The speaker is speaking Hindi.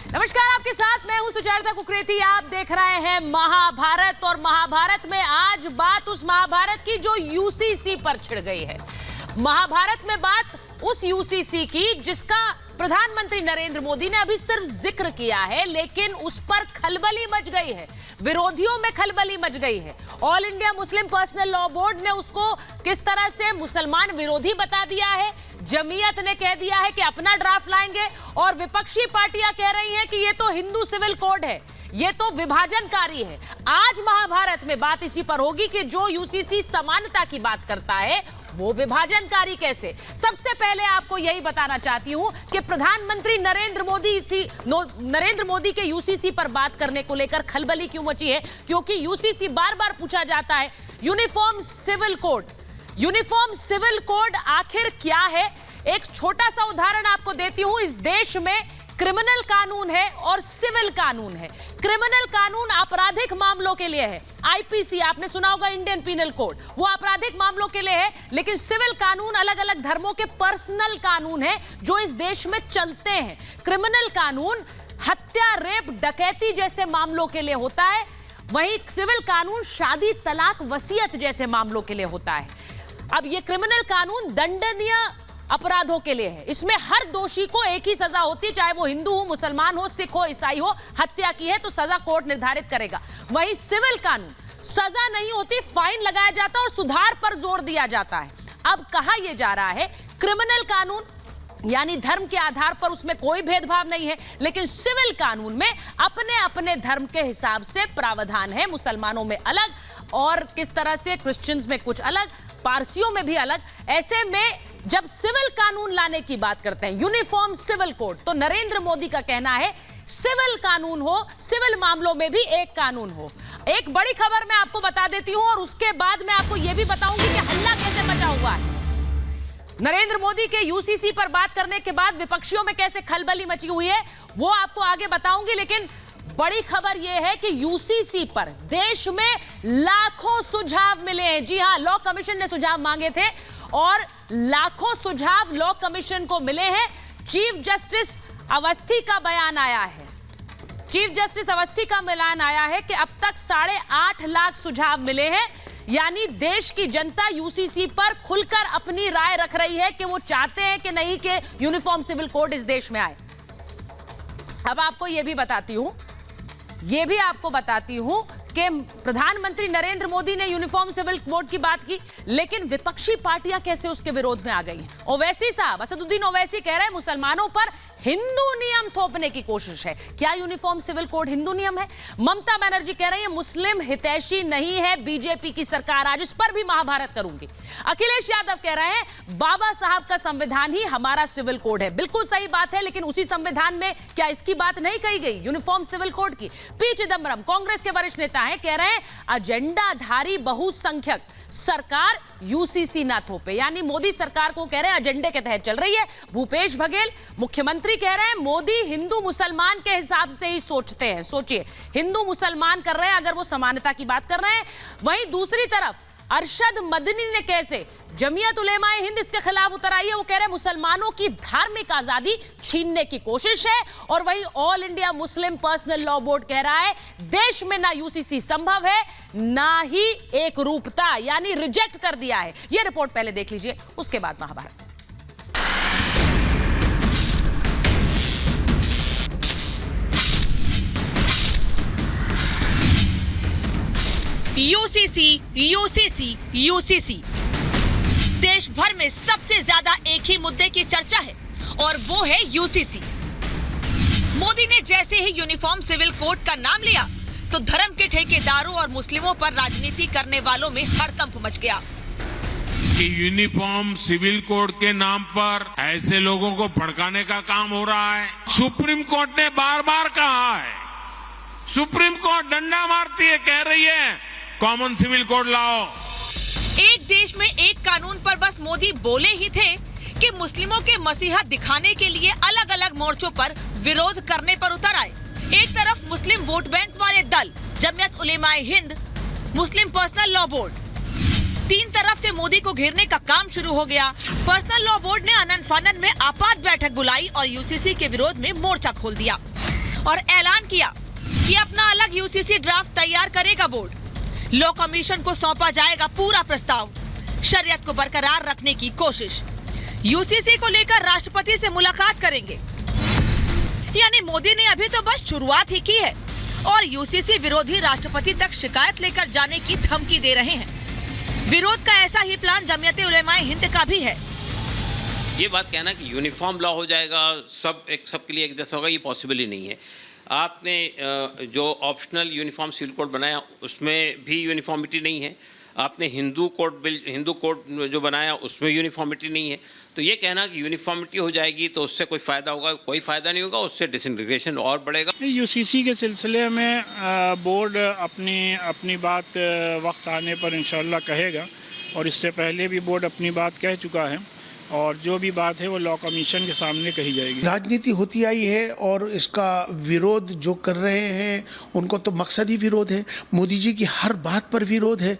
नमस्कार, आपके साथ मैं हूं सुचेता कुकरेती। आप देख रहे हैं महाभारत और महाभारत में आज बात उस महाभारत की जो यूसीसी पर छिड़ गई है। महाभारत में बात उस यूसीसी की जिसका प्रधानमंत्री नरेंद्र मोदी ने अभी सिर्फ जिक्र किया है, लेकिन उस पर खलबली मच गई है, विरोधियों में खलबली मच गई है। All India Muslim personal law board ने उसको किस तरह से मुसलमान विरोधी बता दिया है, जमीयत ने कह दिया है कि अपना ड्राफ्ट लाएंगे और विपक्षी पार्टियां कह रही हैं कि ये तो हिंदू सिविल कोड है, ये तो विभाजनकारी है। आज महाभारत में बात इसी पर होगी कि जो यूसीसी समानता की बात करता है वो विभाजनकारी कैसे। सबसे पहले आपको यही बताना चाहती हूं कि प्रधानमंत्री नरेंद्र मोदी के यूसीसी पर बात करने को लेकर खलबली क्यों मची है, क्योंकि यूसीसी बार बार पूछा जाता है uniform civil code. Uniform civil code आखिर क्या है? एक छोटा सा उदाहरण आपको देती हूं। इस देश में क्रिमिनल कानून है और सिविल कानून है। क्रिमिनल कानून आपराधिक मामलों के लिए है, आईपीसी आपने सुना होगा, इंडियन पीनल कोड, वो आपराधिक मामलों के लिए है। लेकिन सिविल कानून अलग अलग धर्मों के पर्सनल कानून है जो इस देश में चलते हैं। क्रिमिनल कानून हत्या, रेप, डकैती जैसे मामलों के लिए होता है, वहीं सिविल कानून शादी, तलाक, वसीयत जैसे मामलों के लिए होता है। अब ये क्रिमिनल कानून दंडनीय अपराधों के लिए है। इसमें हर दोषी को एक ही सजा होती है, चाहे वो हिंदू हो, मुसलमान हो, सिख हो, ईसाई हो। हत्या की है तो सजा कोर्ट निर्धारित करेगा। वहीं सिविल कानून सजा नहीं होती, फाइन लगाया जाता है और सुधार पर जोर दिया जाता है। अब कहा यह जा रहा है क्रिमिनल कानून यानी धर्म के आधार पर उसमें कोई भेदभाव नहीं है, लेकिन सिविल कानून में अपने अपने धर्म के हिसाब से प्रावधान है। मुसलमानों में अलग और किस तरह से क्रिश्चियंस में कुछ अलग, पारसियों में भी अलग। ऐसे में जब सिविल कानून लाने की बात करते हैं, यूनिफॉर्म सिविल कोड, तो नरेंद्र मोदी का कहना है सिविल कानून हो, सिविल मामलों में भी एक कानून हो। एक बड़ी खबर मैं आपको बता देती हूं और उसके बाद मैं आपको यह भी बताऊंगी कि हल्ला कैसे मचा हुआ है। नरेंद्र मोदी के यूसीसी पर बात करने के बाद विपक्षियों में कैसे खलबली मची हुई है वो आपको आगे बताऊंगी। लेकिन बड़ी खबर यह है कि यूसीसी पर देश में लाखों सुझाव मिले हैं। जी हां, लॉ कमीशन ने सुझाव मांगे थे और लाखों सुझाव लॉ कमीशन को मिले हैं। चीफ जस्टिस अवस्थी का बयान आया है। चीफ जस्टिस अवस्थी का बयान आया है कि अब तक 8.5 लाख सुझाव मिले हैं, यानी देश की जनता यूसीसी पर खुलकर अपनी राय रख रही है कि वो चाहते हैं कि नहीं कि यूनिफॉर्म सिविल कोड इस देश में आए। अब आपको यह भी बताती हूं कि प्रधानमंत्री नरेंद्र मोदी ने यूनिफॉर्म सिविल कोड की बात की, लेकिन विपक्षी पार्टियां कैसे उसके विरोध में आ गई हैं। ओवैसी साहब, असदुद्दीन ओवैसी कह रहे हैं मुसलमानों पर हिंदू नियम थोपने की कोशिश है। क्या यूनिफॉर्म सिविल कोड हिंदू नियम है? ममता बनर्जी कह रही है मुस्लिम हितैषी नहीं है बीजेपी की सरकार। आज इस पर भी महाभारत करूंगी। अखिलेश यादव कह रहे हैं बाबा साहब का संविधान ही हमारा सिविल कोड है। बिल्कुल सही बात है, लेकिन उसी संविधान में क्या इसकी बात नहीं कही गई, यूनिफॉर्म सिविल कोड की? पी चिदंबरम, कांग्रेस के वरिष्ठ नेता हैं, कह रहे हैं एजेंडाधारी बहुसंख्यक सरकार यूसीसी ना थोपे, यानी मोदी सरकार को कह रहे हैं एजेंडे के तहत चल रही है। भूपेश बघेल मुख्यमंत्री कह रहे हैं मोदी हिंदू मुसलमान के हिसाब से ही सोचते हैं। सोचिए, हिंदू मुसलमान कर रहे हैं अगर वो समानता की बात कर रहे हैं। वहीं दूसरी तरफ अरशद मदनी ने कैसे जमीयत उलेमाए हिंद इसके खिलाफ उतर आई है। वो कह रहे हैं मुसलमानों की धार्मिक आजादी छीनने की कोशिश है। और वहीं all India Muslim personal law board कह रहा है देश में ना यूसीसी संभव है ना ही एक रूपता, यानी रिजेक्ट कर दिया है। यह रिपोर्ट पहले देख लीजिए, उसके बाद महाभारत। UCC, UCC, UCC. देश भर में सबसे ज्यादा एक ही मुद्दे की चर्चा है और वो है यूसीसी। मोदी ने जैसे ही यूनिफॉर्म सिविल कोड का नाम लिया तो धर्म के ठेकेदारों और मुस्लिमों पर राजनीति करने वालों में हड़कंप मच गया कि यूनिफॉर्म सिविल कोड के नाम पर ऐसे लोगों को भड़काने का काम हो रहा है। सुप्रीम कोर्ट ने बार बार कहा है, सुप्रीम कोर्ट डंडा मारती है, कह रही है कॉमन सिविल कोड लाओ। एक देश में एक कानून पर बस मोदी बोले ही थे कि मुस्लिमों के मसीहा दिखाने के लिए अलग अलग मोर्चों पर विरोध करने पर उतर आए। एक तरफ मुस्लिम वोट बैंक वाले दल जमीयत उलेमाए हिंद, मुस्लिम पर्सनल लॉ बोर्ड, तीन तरफ से मोदी को घेरने का काम शुरू हो गया। पर्सनल लॉ बोर्ड ने अनंत फानन में आपात बैठक बुलाई और यूसीसी के विरोध में मोर्चा खोल दिया। और ऐलान किया कि अपना अलग यूसीसी ड्राफ्ट तैयार करेगा बोर्ड। लॉ कमीशन को सौंपा जाएगा पूरा प्रस्ताव। शरीयत को बरकरार रखने की कोशिश। यूसीसी को लेकर राष्ट्रपति से मुलाकात करेंगे। यानी मोदी ने अभी तो बस शुरुआत ही की है और यूसीसी विरोधी राष्ट्रपति तक शिकायत लेकर जाने की धमकी दे रहे हैं। विरोध का ऐसा ही प्लान जमीयत उलेमाए हिंद का भी है। ये बात कहना कि यूनिफॉर्म लॉ हो जाएगा, सबके लिए एक जैसा होगा, ये पॉसिबल ही नहीं है। आपने जो ऑप्शनल यूनिफॉर्म सिविल कोड बनाया उसमें भी यूनिफॉर्मिटी नहीं है। आपने हिंदू कोड जो बनाया उसमें यूनिफॉर्मिटी नहीं है। तो ये कहना कि यूनिफॉर्मिटी हो जाएगी तो उससे कोई फ़ायदा होगा, कोई फ़ायदा नहीं होगा, उससे डिसइंटीग्रेशन और बढ़ेगा। यूसीसी के सिलसिले में बोर्ड अपनी बात वक्त आने पर इंशाल्लाह कहेगा और इससे पहले भी बोर्ड अपनी बात कह चुका है और जो भी बात है वो लॉ कमीशन के सामने कही जाएगी। राजनीति होती आई है और इसका विरोध जो कर रहे हैं उनको तो मकसदी विरोध है। मोदी जी की हर बात पर विरोध है।